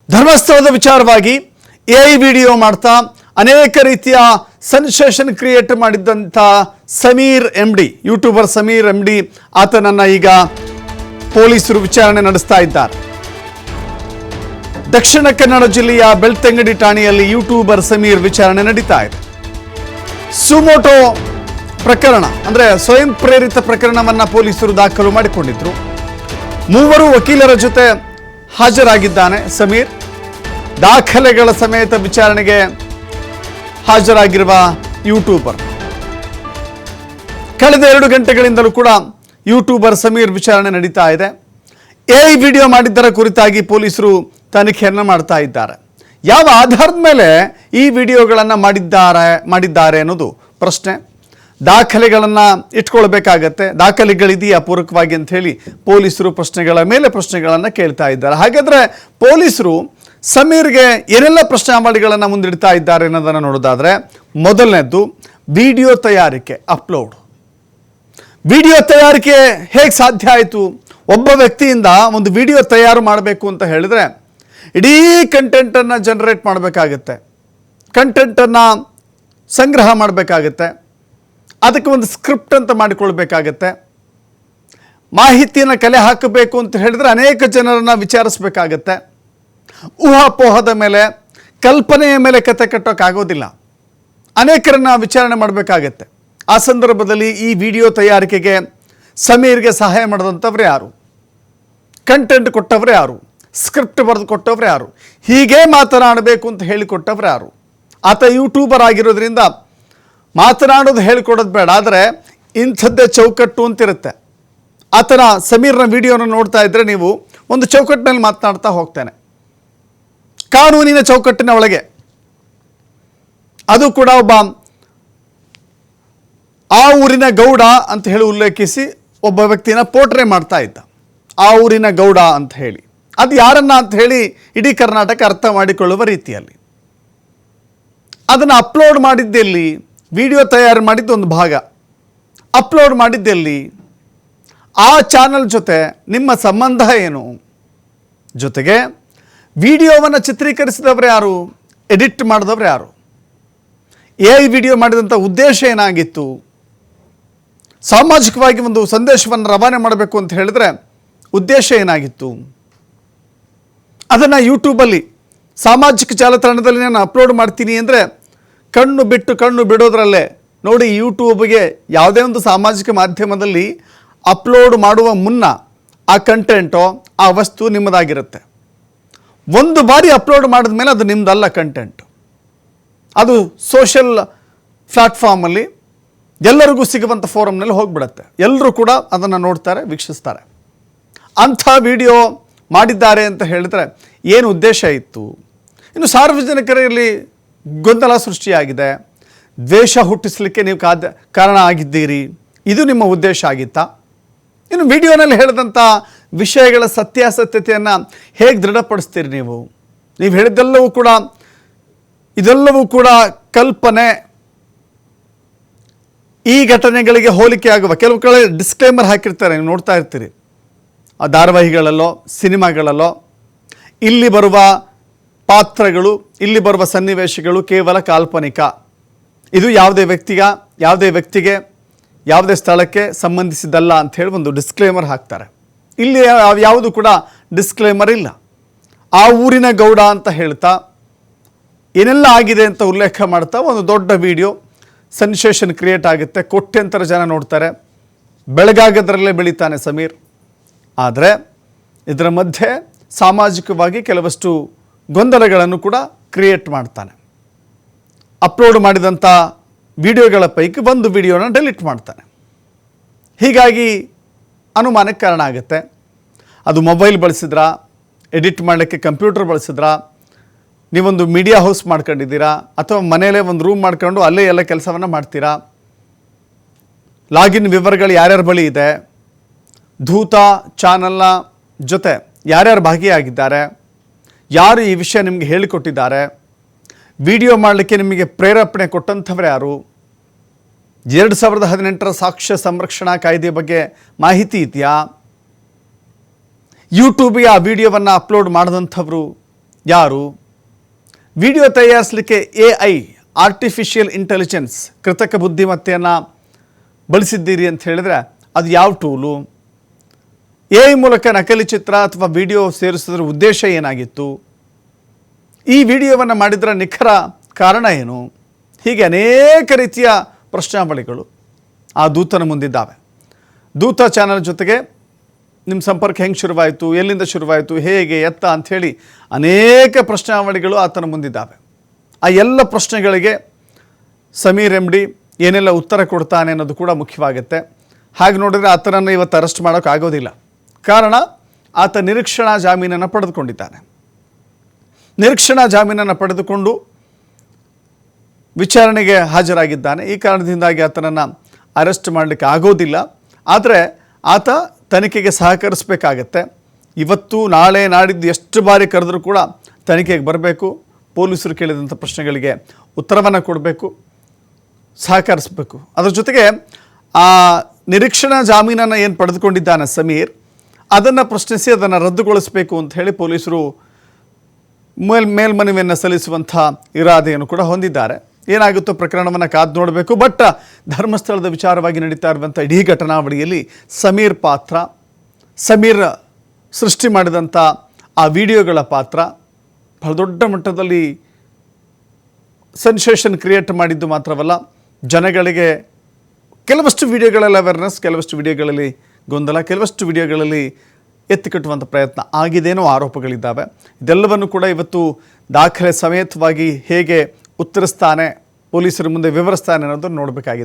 ಧರ್ಮಸ್ಥಳದ ವಿಚಾರವಾಗಿ AI video ಮಾಡ್ತಾ ಅನೇಕ ರೀತಿಯ ಸೆನ್ಸೇಷನ್ ಕ್ರಿಯೇಟ್ ಮಾಡಿದ್ದಂಥ Sameer MD YouTuber Sameer MD ಆತನನ್ನು ಈಗ ಪೊಲೀಸರು ವಿಚಾರಣೆ ನಡೆಸ್ತಾ ಇದ್ದಾರೆ. ದಕ್ಷಿಣ ಕನ್ನಡ ಜಿಲ್ಲೆಯ ಬೆಳ್ತಂಗಡಿ ಠಾಣೆಯಲ್ಲಿ ಯೂಟ್ಯೂಬರ್ ಸಮೀರ್ ವಿಚಾರಣೆ ನಡೀತಾ ಇದೆ. ಸುಮೋಟೋ ಪ್ರಕರಣ ಅಂದರೆ ಸ್ವಯಂ ಪ್ರೇರಿತ ಪ್ರಕರಣವನ್ನು ಪೊಲೀಸರು ದಾಖಲು ಮಾಡಿಕೊಂಡಿದ್ರು. ಮೂವರು ವಕೀಲರ ಜೊತೆ ಹಾಜರಾಗಿದ್ದಾನೆ ಸಮೀರ್. ದಾಖಲೆಗಳ ಸಮೇತ ವಿಚಾರಣೆಗೆ ಹಾಜರಾಗಿರುವ ಯೂಟ್ಯೂಬರ್ ಕಳೆದ 2 ಗಂಟೆಗಳಿಂದಲೂ ಕೂಡ ಯೂಟ್ಯೂಬರ್ ಸಮೀರ್ ವಿಚಾರಣೆ ನಡೀತಾ ಇದೆ. ಎಐ ವಿಡಿಯೋ ಮಾಡಿದ್ದರ ಕುರಿತಾಗಿ ಪೊಲೀಸರು ತನಿಖೆಯನ್ನು ಮಾಡ್ತಾ ಇದ್ದಾರೆ. ಯಾವ ಆಧಾರದ ಮೇಲೆ ಈ ವಿಡಿಯೋಗಳನ್ನು ಮಾಡಿದ್ದಾರೆ ಅನ್ನೋದು ಪ್ರಶ್ನೆ. ದಾಖಲೆಗಳನ್ನು ಇಟ್ಕೊಳ್ಬೇಕಾಗತ್ತೆ. ದಾಖಲೆಗಳಿದೆಯಾ ಪೂರಕವಾಗಿ ಅಂತ ಹೇಳಿ ಪೊಲೀಸರು ಪ್ರಶ್ನೆಗಳ ಮೇಲೆ ಪ್ರಶ್ನೆಗಳನ್ನು ಕೇಳ್ತಾ ಇದ್ದಾರೆ. ಹಾಗಾದರೆ ಪೊಲೀಸರು ಸಮೀರ್ಗೆ ಏನೆಲ್ಲ ಪ್ರಶ್ನಾವಳಿಗಳನ್ನು ಮುಂದಿಡ್ತಾ ಇದ್ದಾರೆ ಅನ್ನೋದನ್ನು ನೋಡೋದಾದರೆ, ಮೊದಲನೇದ್ದು ವಿಡಿಯೋ ತಯಾರಿಕೆ ಅಪ್ಲೋಡ್. ವಿಡಿಯೋ ತಯಾರಿಕೆ ಹೇಗೆ ಸಾಧ್ಯ ಆಯಿತು? ಒಬ್ಬ ವ್ಯಕ್ತಿಯಿಂದ ಒಂದು ವಿಡಿಯೋ ತಯಾರು ಮಾಡಬೇಕು ಅಂತ ಹೇಳಿದ್ರೆ ಇಡೀ ಕಂಟೆಂಟನ್ನು ಜನರೇಟ್ ಮಾಡಬೇಕಾಗತ್ತೆ, ಕಂಟೆಂಟನ್ನು ಸಂಗ್ರಹ ಮಾಡಬೇಕಾಗತ್ತೆ, ಅದಕ್ಕೆ ಒಂದು ಸ್ಕ್ರಿಪ್ಟ್ ಅಂತ ಮಾಡಿಕೊಳ್ಬೇಕಾಗತ್ತೆ. ಮಾಹಿತಿಯನ್ನು ಕಲೆ ಹಾಕಬೇಕು ಅಂತ ಹೇಳಿದ್ರೆ ಅನೇಕ ಜನರನ್ನು ವಿಚಾರಿಸಬೇಕಾಗತ್ತೆ. ಊಹಾಪೋಹದ ಮೇಲೆ, ಕಲ್ಪನೆಯ ಮೇಲೆ ಕತೆ ಕಟ್ಟೋಕ್ಕಾಗೋದಿಲ್ಲ. ಅನೇಕರನ್ನು ವಿಚಾರಣೆ ಮಾಡಬೇಕಾಗತ್ತೆ. ಆ ಸಂದರ್ಭದಲ್ಲಿ ಈ ವಿಡಿಯೋ ತಯಾರಿಕೆಗೆ ಸಮೀರ್ಗೆ ಸಹಾಯ ಮಾಡಿದಂಥವ್ರು ಯಾರು? ಕಂಟೆಂಟ್ ಕೊಟ್ಟವ್ರು ಯಾರು? ಸ್ಕ್ರಿಪ್ಟ್ ಬರೆದು ಕೊಟ್ಟವ್ರು ಯಾರು? ಹೀಗೆ ಮಾತನಾಡಬೇಕು ಅಂತ ಹೇಳಿಕೊಟ್ಟವ್ರು ಯಾರು? ಆತ ಯೂಟ್ಯೂಬರ್ ಆಗಿರೋದ್ರಿಂದ ಮಾತನಾಡೋದು ಹೇಳಿಕೊಡೋದು ಬೇಡ, ಆದರೆ ಇಂಥದ್ದೇ ಚೌಕಟ್ಟು ಅಂತಿರುತ್ತೆ. ಆತನ ಸಮೀರ್ನ ವಿಡಿಯೋನ ನೋಡ್ತಾ ಇದ್ದರೆ ನೀವು ಒಂದು ಚೌಕಟ್ಟಿನಲ್ಲಿ ಮಾತನಾಡ್ತಾ ಹೋಗ್ತಾನೆ, ಕಾನೂನಿನ ಚೌಕಟ್ಟಿನ ಒಳಗೆ. ಅದು ಕೂಡ ಒಬ್ಬ ಆ ಊರಿನ ಗೌಡ ಅಂತ ಹೇಳಿ ಉಲ್ಲೇಖಿಸಿ ಒಬ್ಬ ವ್ಯಕ್ತಿನ ಪೋಟ್ರೆ ಮಾಡ್ತಾ ಇದ್ದ. ಆ ಊರಿನ ಗೌಡ ಅಂತ ಹೇಳಿ ಅದು ಯಾರನ್ನ ಅಂತ ಹೇಳಿ ಇಡೀ ಕರ್ನಾಟಕ ಅರ್ಥ ಮಾಡಿಕೊಳ್ಳುವ ರೀತಿಯಲ್ಲಿ ಅದನ್ನು ಅಪ್ಲೋಡ್ ಮಾಡಿದ್ದೆಲ್ಲಿ? ವಿಡಿಯೋ ತಯಾರು ಮಾಡಿದ್ದು ಒಂದು ಭಾಗ, ಅಪ್ಲೋಡ್ ಮಾಡಿದ್ದೆಲ್ಲಿ? ಆ ಚಾನಲ್ ಜೊತೆ ನಿಮ್ಮ ಸಂಬಂಧ ಏನು? ಜೊತೆಗೆ ವಿಡಿಯೋವನ್ನು ಚಿತ್ರೀಕರಿಸಿದವರು ಯಾರು? ಎಡಿಟ್ ಮಾಡಿದವರು ಯಾರು? ಎಐ ವಿಡಿಯೋ ಮಾಡಿದಂಥ ಉದ್ದೇಶ ಏನಾಗಿತ್ತು? ಸಾಮಾಜಿಕವಾಗಿ ಒಂದು ಸಂದೇಶವನ್ನು ರವಾನೆ ಮಾಡಬೇಕು ಅಂತ ಹೇಳಿದ್ರೆ ಉದ್ದೇಶ ಏನಾಗಿತ್ತು? ಅದನ್ನು ಯೂಟ್ಯೂಬಲ್ಲಿ ಸಾಮಾಜಿಕ ಜಾಲತಾಣದಲ್ಲಿ ನಾನು ಅಪ್ಲೋಡ್ ಮಾಡ್ತೀನಿ ಅಂದರೆ ಕಣ್ಣು ಬಿಡೋದ್ರಲ್ಲೇ ನೋಡಿ. ಯೂಟ್ಯೂಬ್ಗೆ ಯಾವುದೇ ಒಂದು ಸಾಮಾಜಿಕ ಮಾಧ್ಯಮದಲ್ಲಿ ಅಪ್ಲೋಡ್ ಮಾಡುವ ಮುನ್ನ ಆ ಕಂಟೆಂಟೋ ಆ ವಸ್ತು ನಿಮ್ಮದಾಗಿರುತ್ತೆ. ಒಂದು ಬಾರಿ ಅಪ್ಲೋಡ್ ಮಾಡಿದ ಮೇಲೆ ಅದು ನಿಮ್ಮದಲ್ಲ ಕಂಟೆಂಟ್. ಅದು ಸೋಷಿಯಲ್ ಪ್ಲ್ಯಾಟ್ಫಾರ್ಮಲ್ಲಿ ಎಲ್ಲರಿಗೂ ಸಿಗುವಂಥ ಫೋರಮ್ನಲ್ಲಿ ಹೋಗಿಬಿಡುತ್ತೆ. ಎಲ್ಲರೂ ಕೂಡ ಅದನ್ನು ನೋಡ್ತಾರೆ, ವೀಕ್ಷಿಸ್ತಾರೆ. ಅಂಥ ವಿಡಿಯೋ ಮಾಡಿದ್ದಾರೆ ಅಂತ ಹೇಳಿದ್ರೆ ಏನು ಉದ್ದೇಶ ಇತ್ತು? ಇನ್ನು ಸಾರ್ವಜನಿಕರಲ್ಲಿ ಗೊಂದಲ ಸೃಷ್ಟಿಯಾಗಿದೆ, ದ್ವೇಷ ಹುಟ್ಟಿಸಲಿಕ್ಕೆ ನೀವು ಕಾರಣ ಆಗಿದ್ದೀರಿ, ಇದು ನಿಮ್ಮ ಉದ್ದೇಶ ಆಗಿತ್ತಾ? ಇನ್ನು ವಿಡಿಯೋನಲ್ಲಿ ಹೇಳಿದಂಥ ವಿಷಯಗಳ ಸತ್ಯಾಸತ್ಯತೆಯನ್ನು ಹೇಗೆ ದೃಢಪಡಿಸ್ತೀರಿ ನೀವು? ನೀವು ಇದೆಲ್ಲವೂ ಕೂಡ ಕಲ್ಪನೆ. ಈ ಘಟನೆಗಳಿಗೆ ಹೋಲಿಕೆ ಆಗುವ ಕೆಲವು ಕಡೆ ಡಿಸ್ಕ್ಲೇಮರ್ ಹಾಕಿರ್ತಾರೆ, ನೀವು ನೋಡ್ತಾ ಇರ್ತೀರಿ ಆ ಧಾರಾವಾಹಿಗಳಲ್ಲೋ ಸಿನಿಮಾಗಳಲ್ಲೋ. ಇಲ್ಲಿ ಬರುವ ಪಾತ್ರಗಳು, ಇಲ್ಲಿ ಬರುವ ಸನ್ನಿವೇಶಗಳು ಕೇವಲ ಕಾಲ್ಪನಿಕ, ಇದು ಯಾವುದೇ ವ್ಯಕ್ತಿಗೆ ಯಾವುದೇ ಸ್ಥಳಕ್ಕೆ ಸಂಬಂಧಿಸಿದ್ದಲ್ಲ ಅಂತ ಹೇಳಿ ಒಂದು ಡಿಸ್ಕ್ಲೇಮರ್ ಹಾಕ್ತಾರೆ. ಇಲ್ಲಿ ಯಾವುದು ಕೂಡ ಡಿಸ್ಕ್ಲೇಮರ್ ಇಲ್ಲ. ಆ ಊರಿನ ಗೌಡ ಅಂತ ಹೇಳ್ತಾ ಏನೆಲ್ಲ ಆಗಿದೆ ಅಂತ ಉಲ್ಲೇಖ ಮಾಡ್ತಾ ಒಂದು ದೊಡ್ಡ ವಿಡಿಯೋ ಸೆನ್ಸೇಷನ್ ಕ್ರಿಯೇಟ್ ಆಗುತ್ತೆ. ಕೋಟ್ಯಂತರ ಜನ ನೋಡ್ತಾರೆ. ಬೆಳಗಾಗದ್ರಲ್ಲೇ ಬೆಳೀತಾನೆ ಸಮೀರ್. ಆದರೆ ಇದರ ಮಧ್ಯೆ ಸಾಮಾಜಿಕವಾಗಿ ಕೆಲವಷ್ಟು ಗೊಂದಲಗಳನ್ನು ಕೂಡ ಕ್ರಿಯೇಟ್ ಮಾಡ್ತಾನೆ. ಅಪ್ಲೋಡ್ ಮಾಡಿದಂಥ ವಿಡಿಯೋಗಳ ಪೈಕಿ ಒಂದು ವಿಡಿಯೋನ ಡೆಲೀಟ್ ಮಾಡ್ತಾನೆ. ಹೀಗಾಗಿ ಅನುಮಾನಕ್ಕೆ ಕಾರಣ ಆಗುತ್ತೆ. ಅದು ಮೊಬೈಲ್ ಬಳಸಿದ್ರಾ, ಎಡಿಟ್ ಮಾಡಲಿಕ್ಕೆ ಕಂಪ್ಯೂಟರ್ ಬಳಸಿದ್ರಾ, ನೀವೊಂದು ಮೀಡಿಯಾ ಹೌಸ್ ಮಾಡ್ಕೊಂಡಿದ್ದೀರಾ, ಅಥವಾ ಮನೆಯಲ್ಲೇ ಒಂದು ರೂಮ್ ಮಾಡ್ಕೊಂಡು ಅಲ್ಲೇ ಎಲ್ಲ ಕೆಲಸವನ್ನು ಮಾಡ್ತೀರಾ? ಲಾಗಿನ್ ವಿವರಗಳು ಯಾರ್ಯಾರ ಬಳಿ ಇದೆ? ಧೂತ ಚಾನಲ್ನ ಜೊತೆ ಯಾರ್ಯಾರು ಭಾಗಿಯಾಗಿದ್ದಾರೆ? ಯಾರು ಈ ವಿಷಯ ನಿಮಗೆ ಹೇಳಿಕೊಟ್ಟಿದ್ದಾರೆ? ವಿಡಿಯೋ ಮಾಡಲಿಕ್ಕೆ ನಿಮಗೆ ಪ್ರೇರೇಪಣೆ ಕೊಟ್ಟಂಥವ್ರು ಯಾರು? 2018ರ ಸಾಕ್ಷ್ಯ ಸಂರಕ್ಷಣಾ ಕಾಯ್ದೆ ಬಗ್ಗೆ ಮಾಹಿತಿ ಇದೆಯಾ? ಯೂಟ್ಯೂಬ್ಗೆ ಆ ವಿಡಿಯೋವನ್ನು ಅಪ್ಲೋಡ್ ಮಾಡಿದಂಥವ್ರು ಯಾರು? ವಿಡಿಯೋ ತಯಾರಿಸಲಿಕ್ಕೆ AI ಆರ್ಟಿಫಿಷಿಯಲ್ ಇಂಟೆಲಿಜೆನ್ಸ್ ಕೃತಕ ಬುದ್ಧಿಮತ್ತೆಯನ್ನು ಬಳಸಿದ್ದೀರಿ ಅಂತ ಹೇಳಿದ್ರೆ ಅದು ಯಾವ ಟೂಲು? AI ಮೂಲಕ ನಕಲಿ ಚಿತ್ರ ಅಥವಾ ವಿಡಿಯೋ ಸೇರಿಸೋದ್ರ ಉದ್ದೇಶ ಏನಾಗಿತ್ತು? ಈ ವಿಡಿಯೋವನ್ನು ಮಾಡಿದ್ರ ನಿಖರ ಕಾರಣ ಏನು? ಹೀಗೆ ಅನೇಕ ರೀತಿಯ ಪ್ರಶ್ನಾವಳಿಗಳು ಆ ದೂತನ ಮುಂದಿದ್ದಾವೆ. ದೂತ ಚಾನಲ್ ಜೊತೆಗೆ ನಿಮ್ಮ ಸಂಪರ್ಕ ಹೆಂಗೆ ಶುರುವಾಯಿತು, ಎಲ್ಲಿಂದ ಶುರುವಾಯಿತು, ಹೇಗೆ, ಎತ್ತ ಅಂಥೇಳಿ ಅನೇಕ ಪ್ರಶ್ನಾವಳಿಗಳು ಆತನ ಮುಂದಿದ್ದಾವೆ. ಆ ಎಲ್ಲ ಪ್ರಶ್ನೆಗಳಿಗೆ ಸಮೀರ್ MD ಏನೆಲ್ಲ ಉತ್ತರ ಕೊಡ್ತಾನೆ ಅನ್ನೋದು ಕೂಡ ಮುಖ್ಯವಾಗುತ್ತೆ. ಹಾಗೆ ನೋಡಿದರೆ ಆತನನ್ನು ಇವತ್ತು ಅರೆಸ್ಟ್ ಮಾಡೋಕ್ಕಾಗೋದಿಲ್ಲ. ಕಾರಣ ಆತ ನಿರೀಕ್ಷಣಾ ಜಾಮೀನನ್ನು ಪಡೆದುಕೊಂಡಿದ್ದಾನೆ. ನಿರೀಕ್ಷಣಾ ಜಾಮೀನನ್ನು ಪಡೆದುಕೊಂಡು ವಿಚಾರಣೆಗೆ ಹಾಜರಾಗಿದ್ದಾನೆ. ಈ ಕಾರಣದಿಂದಾಗಿ ಆತನನ್ನು ಅರೆಸ್ಟ್ ಮಾಡಲಿಕ್ಕೆ ಆಗೋದಿಲ್ಲ. ಆದರೆ ಆತ ತನಿಖೆಗೆ ಸಹಕರಿಸಬೇಕಾಗತ್ತೆ. ಇವತ್ತು ನಾಳೆ ನಾಡಿದ್ದು ಎಷ್ಟು ಬಾರಿ ಕರೆದರೂ ಕೂಡ ತನಿಖೆಗೆ ಬರಬೇಕು, ಪೊಲೀಸರು ಕೇಳಿದಂಥ ಪ್ರಶ್ನೆಗಳಿಗೆ ಉತ್ತರವನ್ನು ಕೊಡಬೇಕು, ಸಹಕರಿಸಬೇಕು. ಅದರ ಜೊತೆಗೆ ಆ ನಿರೀಕ್ಷಣಾ ಜಾಮೀನನ್ನು ಏನು ಪಡೆದುಕೊಂಡಿದ್ದಾನೆ ಸಮೀರ್, ಅದನ್ನು ಪ್ರಶ್ನಿಸಿ ಅದನ್ನು ರದ್ದುಗೊಳಿಸಬೇಕು ಅಂತ ಹೇಳಿ ಪೊಲೀಸರು ಮೇಲ್ಮನವಿಯನ್ನು ಸಲ್ಲಿಸುವಂಥ ಇರಾದೆಯನ್ನು ಕೂಡ ಹೊಂದಿದ್ದಾರೆ. ಏನಾಗುತ್ತೋ ಪ್ರಕರಣವನ್ನು ಕಾದು ನೋಡಬೇಕು. ಬಟ್ ಧರ್ಮಸ್ಥಳದ ವಿಚಾರವಾಗಿ ನಡೀತಾ ಇರುವಂಥ ಇಡೀ ಘಟನಾವಳಿಯಲ್ಲಿ ಸಮೀರ್ ಪಾತ್ರ, ಸಮೀರ್ ಸೃಷ್ಟಿ ಮಾಡಿದಂಥ ಆ ವಿಡಿಯೋಗಳ ಪಾತ್ರ ಬಹಳ ದೊಡ್ಡ ಮಟ್ಟದಲ್ಲಿ ಸೆನ್ಸೇಷನ್ ಕ್ರಿಯೇಟ್ ಮಾಡಿದ್ದು ಮಾತ್ರವಲ್ಲ, ಜನಗಳಿಗೆ ಕೆಲವಷ್ಟು ವಿಡಿಯೋಗಳಲ್ಲಿ ಅವೇರ್ನೆಸ್, ಕೆಲವಷ್ಟು ವಿಡಿಯೋಗಳಲ್ಲಿ ಗೊಂದಲ, ಕೆಲವಷ್ಟು ವಿಡಿಯೋಗಳಲ್ಲಿ ಎತ್ತಿಕಟ್ಟುವಂಥ ಪ್ರಯತ್ನ ಆಗಿದೇನೋ ಆರೋಪಗಳಿದ್ದಾವೆ. ಇದೆಲ್ಲವನ್ನು ಕೂಡ ಇವತ್ತು ದಾಖಲೆ ಸಮೇತವಾಗಿ ಹೇಗೆ ಉತ್ತರಿಸ್ತಾನೆ, ಪೊಲೀಸರ ಮುಂದೆ ವಿವರಿಸ್ತಾನೆ ಅನ್ನೋದನ್ನು ನೋಡಬೇಕಾಗಿದೆ.